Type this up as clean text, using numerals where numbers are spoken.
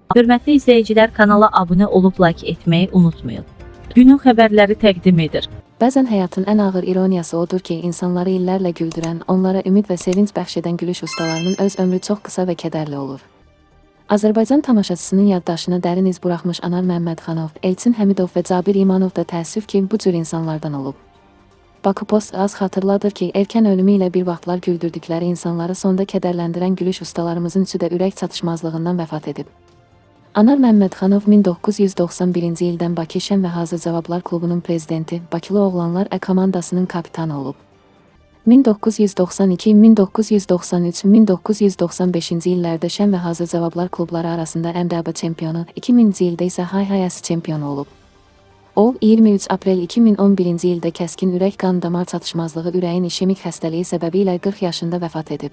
Hörmətli izləyicilər, kanala abunə olub like etməyi unutmayın. Günün xəbərləri təqdim edir. Bəzən həyatın ən ağır ironiyası odur ki, insanları illərlə güldürən, onlara ümid və sevinç bəxş edən gülüş ustalarının öz ömrü çox qısa və kədərli olur. Azərbaycan tamaşaçısının yaddaşına dərin iz buraxmış Anar Məmmədxanov, Elçin Həmidov və Cabir İmanov da təəssüf ki, bu cür insanlardan olub. Bakupost az xatırladır ki, erkən ölümü ilə bir vaxtlar güldürdükləri insanları sonda kədərləndirən gülüş ustalarımızın üçü də ürək çatışmazlığından vəfat edib. Anar Məmmədxanov 1991-ci ildən Bakı Şən və Hazır Cavablar Klubunun prezidenti, Bakılı Oğlanlar komandasının kapitanı olub. 1992, 1993, 1995-ci illərdə Şən və Hazır Cavablar klubları arasında MDB çempionu, 2000-ci ildə isə Hay-Hayası çempionu olub. O, 23 aprel 2011-ci ildə kəskin ürək-qan damar çatışmazlığı ürəyin işemik xəstəliyi səbəbilə 40 yaşında vəfat edib.